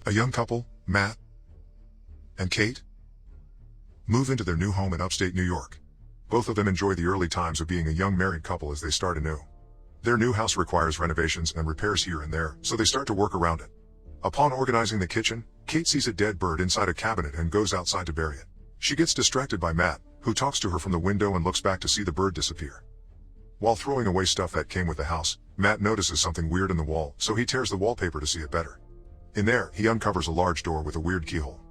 A young couple, Matt and Kate, move into their new home in upstate New York. Both of them enjoy the early times of being a young married couple as they start anew. Their new house requires renovations and repairs here and there, so they start to work around it. Upon organizing the kitchen, Kate sees a dead bird inside a cabinet and goes outside to bury it. She gets distracted by Matt, who talks to her from the window and looks back to see the bird disappear. While throwing away stuff that came with the house, Matt notices something weird in the wall, so he tears the wallpaper to see it better. In there, he uncovers a large door with a weird keyhole.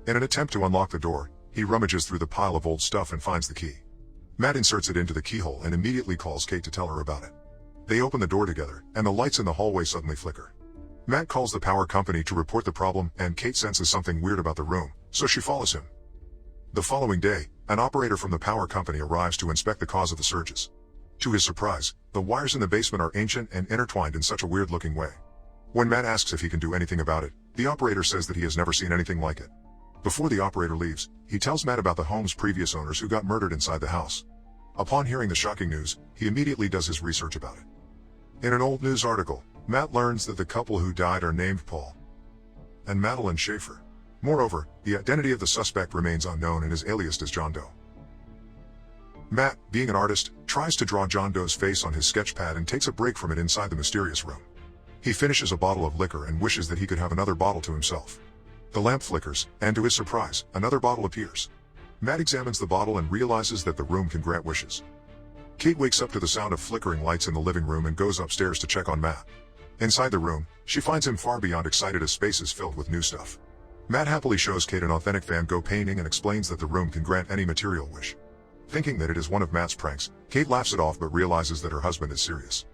In an attempt to unlock the door, he rummages through the pile of old stuff and finds the key. Matt inserts it into the keyhole and immediately calls Kate to tell her about it. They open the door together, and the lights in the hallway suddenly flicker. Matt calls the power company to report the problem, and Kate senses something weird about the room, so she follows him. The following day, an operator from the power company arrives to inspect the cause of the surges. To his surprise, the wires in the basement are ancient and intertwined in such a weird-looking way. When Matt asks if he can do anything about it, the operator says that he has never seen anything like it. Before the operator leaves, he tells Matt about the home's previous owners who got murdered inside the house. Upon hearing the shocking news, he immediately does his research about it. In an old news article, Matt learns that the couple who died are named Paul and Madeline Schaefer. Moreover, the identity of the suspect remains unknown and is aliased as John Doe. Matt, being an artist, tries to draw John Doe's face on his sketch pad and takes a break from it inside the mysterious room. He finishes a bottle of liquor and wishes that he could have another bottle to himself. The lamp flickers, and to his surprise, another bottle appears. Matt examines the bottle and realizes that the room can grant wishes. Kate wakes up to the sound of flickering lights in the living room and goes upstairs to check on Matt. Inside the room, she finds him far beyond excited as space is filled with new stuff. Matt happily shows Kate an authentic Van Gogh painting and explains that the room can grant any material wish. Thinking that it is one of Matt's pranks, Kate laughs it off but realizes that her husband is serious.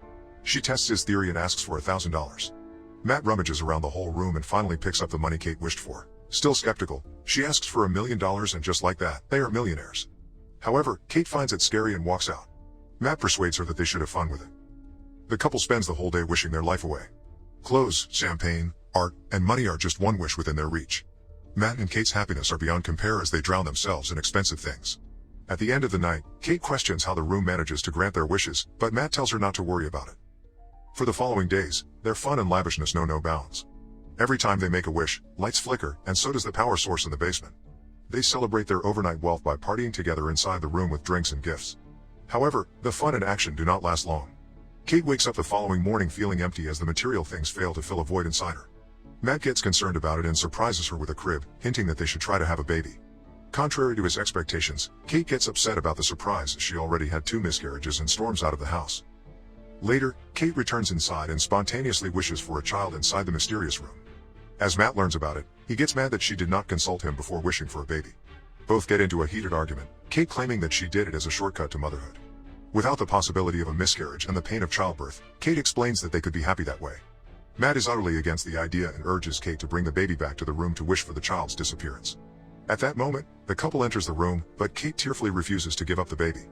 She tests his theory and asks for $1,000. Matt rummages around the whole room and finally picks up the money Kate wished for. Still skeptical, she asks for $1 million and just like that, they are millionaires. However, Kate finds it scary and walks out. Matt persuades her that they should have fun with it. The couple spends the whole day wishing their life away. Clothes, champagne, art, and money are just one wish within their reach. Matt and Kate's happiness are beyond compare as they drown themselves in expensive things. At the end of the night, Kate questions how the room manages to grant their wishes, but Matt tells her not to worry about it. For the following days, their fun and lavishness know no bounds. Every time they make a wish, lights flicker, and so does the power source in the basement. They celebrate their overnight wealth by partying together inside the room with drinks and gifts. However, the fun and action do not last long. Kate wakes up the following morning feeling empty as the material things fail to fill a void inside her. Matt gets concerned about it and surprises her with a crib, hinting that they should try to have a baby. Contrary to his expectations, Kate gets upset about the surprise as she already had 2 miscarriages and storms out of the house. Later, Kate returns inside and spontaneously wishes for a child inside the mysterious room. As Matt learns about it, he gets mad that she did not consult him before wishing for a baby. Both get into a heated argument, Kate claiming that she did it as a shortcut to motherhood. Without the possibility of a miscarriage and the pain of childbirth, Kate explains that they could be happy that way. Matt is utterly against the idea and urges Kate to bring the baby back to the room to wish for the child's disappearance. At that moment, the couple enters the room, but Kate tearfully refuses to give up the baby.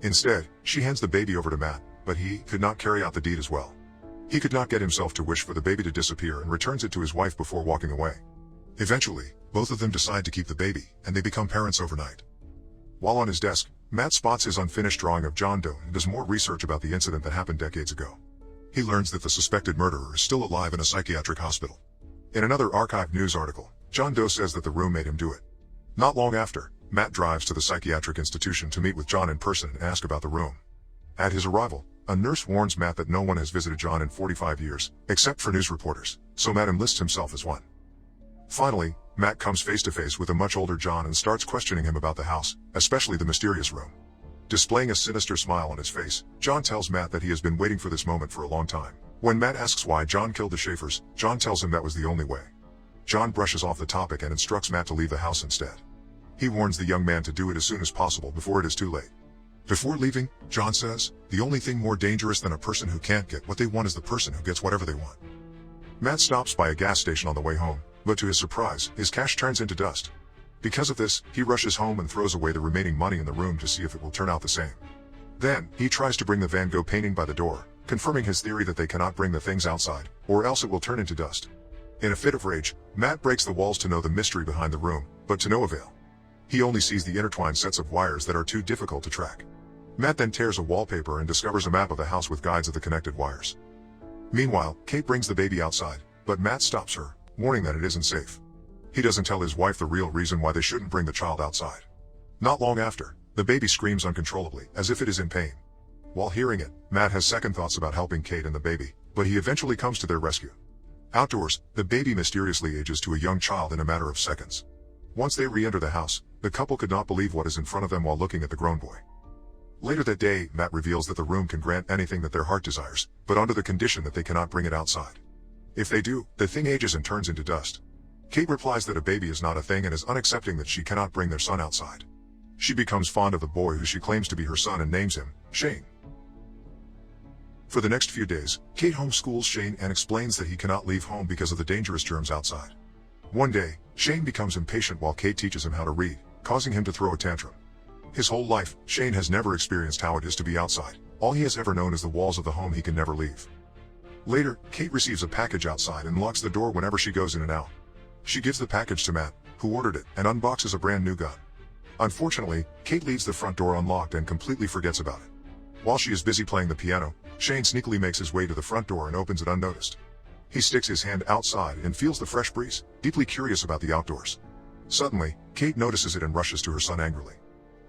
Instead, she hands the baby over to Matt, but he could not carry out the deed as well. He could not get himself to wish for the baby to disappear and returns it to his wife before walking away. Eventually, both of them decide to keep the baby, and they become parents overnight. While on his desk, Matt spots his unfinished drawing of John Doe and does more research about the incident that happened decades ago. He learns that the suspected murderer is still alive in a psychiatric hospital. In another archived news article, John Doe says that the room made him do it. Not long after, Matt drives to the psychiatric institution to meet with John in person and ask about the room. At his arrival, a nurse warns Matt that no one has visited John in 45 years, except for news reporters, so Matt enlists himself as one. Finally, Matt comes face to face with a much older John and starts questioning him about the house, especially the mysterious room. Displaying a sinister smile on his face, John tells Matt that he has been waiting for this moment for a long time. When Matt asks why John killed the Schaefers, John tells him that was the only way. John brushes off the topic and instructs Matt to leave the house instead. He warns the young man to do it as soon as possible before it is too late. Before leaving, John says, "The only thing more dangerous than a person who can't get what they want is the person who gets whatever they want." Matt stops by a gas station on the way home, but to his surprise, his cash turns into dust. Because of this, he rushes home and throws away the remaining money in the room to see if it will turn out the same. Then, he tries to bring the Van Gogh painting by the door, confirming his theory that they cannot bring the things outside, or else it will turn into dust. In a fit of rage, Matt breaks the walls to know the mystery behind the room, but to no avail. He only sees the intertwined sets of wires that are too difficult to track. Matt then tears a wallpaper and discovers a map of the house with guides of the connected wires. Meanwhile, Kate brings the baby outside, but Matt stops her, warning that it isn't safe. He doesn't tell his wife the real reason why they shouldn't bring the child outside. Not long after, the baby screams uncontrollably, as if it is in pain. While hearing it, Matt has second thoughts about helping Kate and the baby, but he eventually comes to their rescue. Outdoors, the baby mysteriously ages to a young child in a matter of seconds. Once they re-enter the house, the couple could not believe what is in front of them while looking at the grown boy. Later that day, Matt reveals that the room can grant anything that their heart desires, but under the condition that they cannot bring it outside. If they do, the thing ages and turns into dust. Kate replies that a baby is not a thing and is unaccepting that she cannot bring their son outside. She becomes fond of the boy who she claims to be her son and names him Shane. For the next few days, Kate homeschools Shane and explains that he cannot leave home because of the dangerous germs outside. One day, Shane becomes impatient while Kate teaches him how to read, causing him to throw a tantrum. His whole life, Shane has never experienced how it is to be outside. All he has ever known is the walls of the home he can never leave. Later, Kate receives a package outside and locks the door whenever she goes in and out. She gives the package to Matt, who ordered it, and unboxes a brand new gun. Unfortunately, Kate leaves the front door unlocked and completely forgets about it. While she is busy playing the piano, Shane sneakily makes his way to the front door and opens it unnoticed. He sticks his hand outside and feels the fresh breeze, deeply curious about the outdoors. Suddenly, Kate notices it and rushes to her son angrily.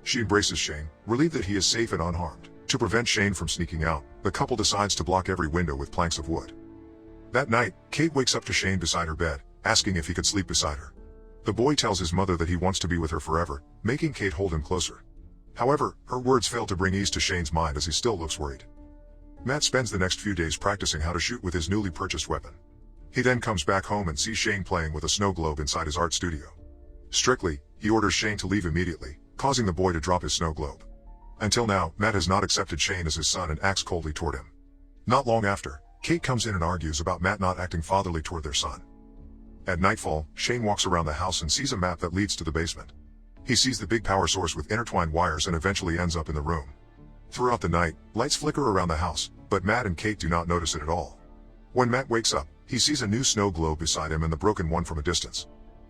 She embraces Shane, relieved that he is safe and unharmed. To prevent Shane from sneaking out, the couple decides to block every window with planks of wood. That night, Kate wakes up to Shane beside her bed, asking if he could sleep beside her. The boy tells his mother that he wants to be with her forever, making Kate hold him closer. However, her words fail to bring ease to Shane's mind as he still looks worried. Matt spends the next few days practicing how to shoot with his newly purchased weapon. He then comes back home and sees Shane playing with a snow globe inside his art studio. Strictly, he orders Shane to leave immediately, causing the boy to drop his snow globe. Until now, Matt has not accepted Shane as his son and acts coldly toward him. Not long after, Kate comes in and argues about Matt not acting fatherly toward their son. At nightfall, Shane walks around the house and sees a map that leads to the basement. He sees the big power source with intertwined wires and eventually ends up in the room. Throughout the night, lights flicker around the house, but Matt and Kate do not notice it at all. When Matt wakes up, he sees a new snow globe beside him and the broken one from a distance.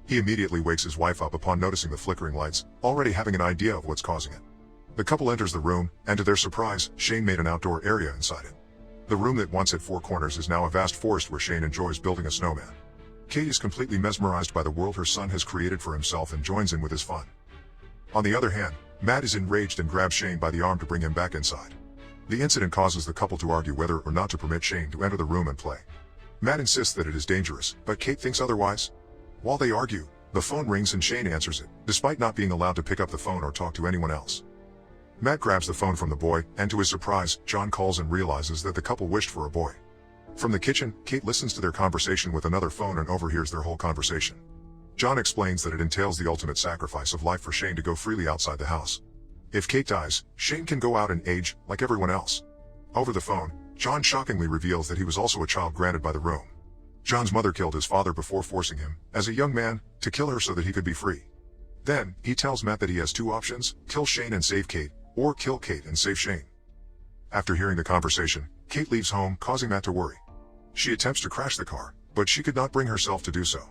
He immediately wakes his wife up upon noticing the flickering lights, already having an idea of what's causing it. The couple enters the room, and to their surprise, Shane made an outdoor area inside it. The room that once had 4 corners is now a vast forest where Shane enjoys building a snowman. Kate is completely mesmerized by the world her son has created for himself and joins in with his fun. On the other hand, Matt is enraged and grabs Shane by the arm to bring him back inside. The incident causes the couple to argue whether or not to permit Shane to enter the room and play. Matt insists that it is dangerous, but Kate thinks otherwise. While they argue, the phone rings and Shane answers it, despite not being allowed to pick up the phone or talk to anyone else. Matt grabs the phone from the boy, and to his surprise, John calls and realizes that the couple wished for a boy. From the kitchen, Kate listens to their conversation with another phone and overhears their whole conversation. John explains that it entails the ultimate sacrifice of life for Shane to go freely outside the house. If Kate dies, Shane can go out and age, like everyone else. Over the phone, John shockingly reveals that he was also a child granted by the room. John's mother killed his father before forcing him, as a young man, to kill her so that he could be free. Then, he tells Matt that he has 2 options, kill Shane and save Kate, or kill Kate and save Shane. After hearing the conversation, Kate leaves home, causing Matt to worry. She attempts to crash the car, but she could not bring herself to do so.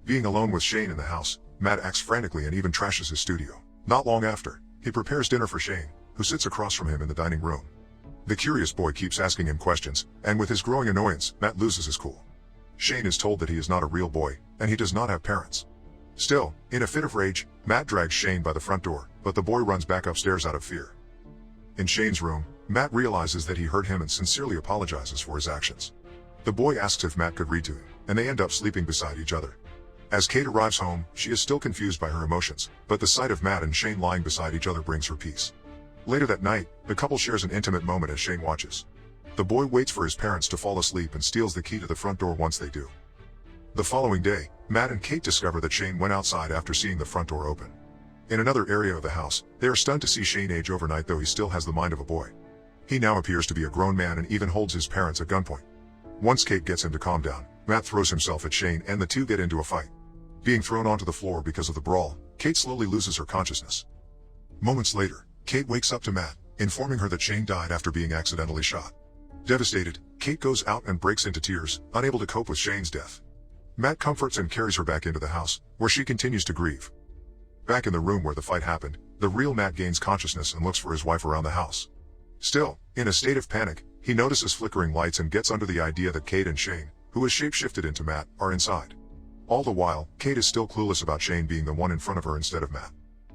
Being alone with Shane in the house, Matt acts frantically and even trashes his studio. Not long after, he prepares dinner for Shane, who sits across from him in the dining room. The curious boy keeps asking him questions, and with his growing annoyance, Matt loses his cool. Shane is told that he is not a real boy, and he does not have parents. Still, in a fit of rage, Matt drags Shane by the front door, but the boy runs back upstairs out of fear. In Shane's room, Matt realizes that he hurt him and sincerely apologizes for his actions. The boy asks if Matt could read to him, and they end up sleeping beside each other. As Kate arrives home, she is still confused by her emotions, but the sight of Matt and Shane lying beside each other brings her peace. Later that night, the couple shares an intimate moment as Shane watches. The boy waits for his parents to fall asleep and steals the key to the front door once they do. The following day, Matt and Kate discover that Shane went outside after seeing the front door open. In another area of the house, they are stunned to see Shane age overnight, though he still has the mind of a boy. He now appears to be a grown man and even holds his parents at gunpoint. Once Kate gets him to calm down, Matt throws himself at Shane and the two get into a fight. Being thrown onto the floor because of the brawl, Kate slowly loses her consciousness. Moments later, Kate wakes up to Matt, informing her that Shane died after being accidentally shot. Devastated, Kate goes out and breaks into tears, unable to cope with Shane's death. Matt comforts and carries her back into the house, where she continues to grieve. Back in the room where the fight happened, the real Matt gains consciousness and looks for his wife around the house. Still, in a state of panic, he notices flickering lights and gets under the idea that Kate and Shane, who has shapeshifted into Matt, are inside. All the while, Kate is still clueless about Shane being the one in front of her instead of Matt.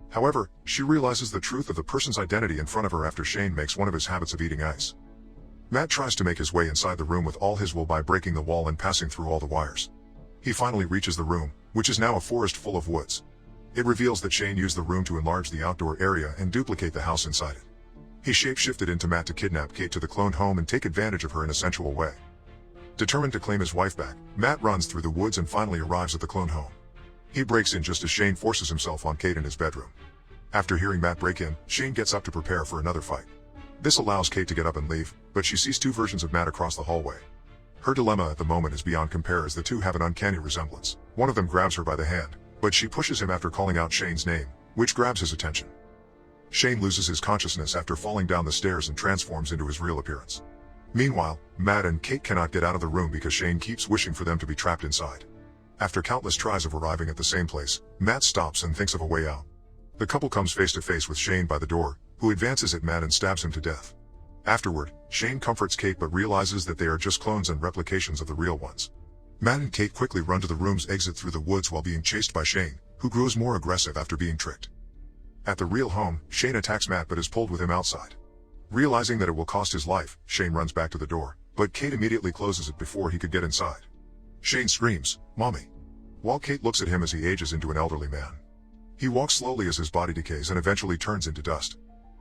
However, she realizes the truth of the person's identity in front of her after Shane makes one of his habits of eating ice. Matt tries to make his way inside the room with all his will by breaking the wall and passing through all the wires. He finally reaches the room, which is now a forest full of woods. It reveals that Shane used the room to enlarge the outdoor area and duplicate the house inside it. He shapeshifted into Matt to kidnap Kate to the cloned home and take advantage of her in a sensual way. Determined to claim his wife back, Matt runs through the woods and finally arrives at the cloned home. He breaks in just as Shane forces himself on Kate in his bedroom. After hearing Matt break in, Shane gets up to prepare for another fight. This allows Kate to get up and leave, but she sees two versions of Matt across the hallway. Her dilemma at the moment is beyond compare as the two have an uncanny resemblance. One of them grabs her by the hand, but she pushes him after calling out Shane's name, which grabs his attention. Shane loses his consciousness after falling down the stairs and transforms into his real appearance. Meanwhile, Matt and Kate cannot get out of the room because Shane keeps wishing for them to be trapped inside. After countless tries of arriving at the same place, Matt stops and thinks of a way out. The couple comes face to face with Shane by the door, who advances at Matt and stabs him to death. Afterward, Shane comforts Kate but realizes that they are just clones and replications of the real ones. Matt and Kate quickly run to the room's exit through the woods while being chased by Shane, who grows more aggressive after being tricked. At the real home, Shane attacks Matt but is pulled with him outside. Realizing that it will cost his life, Shane runs back to the door, but Kate immediately closes it before he could get inside. Shane screams, "Mommy!" while Kate looks at him as he ages into an elderly man. He walks slowly as his body decays and eventually turns into dust.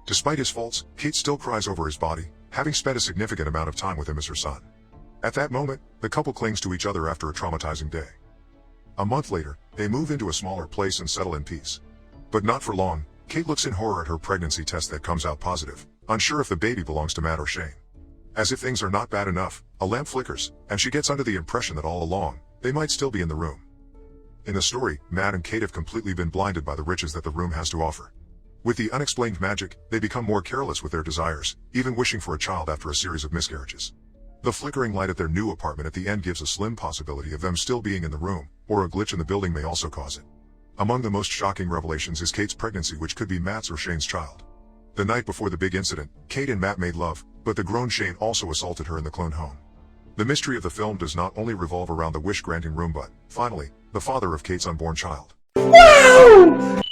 Despite his faults, Kate still cries over his body, having spent a significant amount of time with him as her son. At that moment, the couple clings to each other after a traumatizing day. A month later, they move into a smaller place and settle in peace. But not for long. Kate looks in horror at her pregnancy test that comes out positive, unsure if the baby belongs to Matt or Shane. As if things are not bad enough, a lamp flickers, and she gets under the impression that all along, they might still be in the room. In the story, Matt and Kate have completely been blinded by the riches that the room has to offer. With the unexplained magic, they become more careless with their desires, even wishing for a child after a series of miscarriages. The flickering light at their new apartment at the end gives a slim possibility of them still being in the room, or a glitch in the building may also cause it. Among the most shocking revelations is Kate's pregnancy, which could be Matt's or Shane's child. The night before the big incident, Kate and Matt made love, but the grown Shane also assaulted her in the clone home. The mystery of the film does not only revolve around the wish-granting room but, finally, the father of Kate's unborn child. Wow!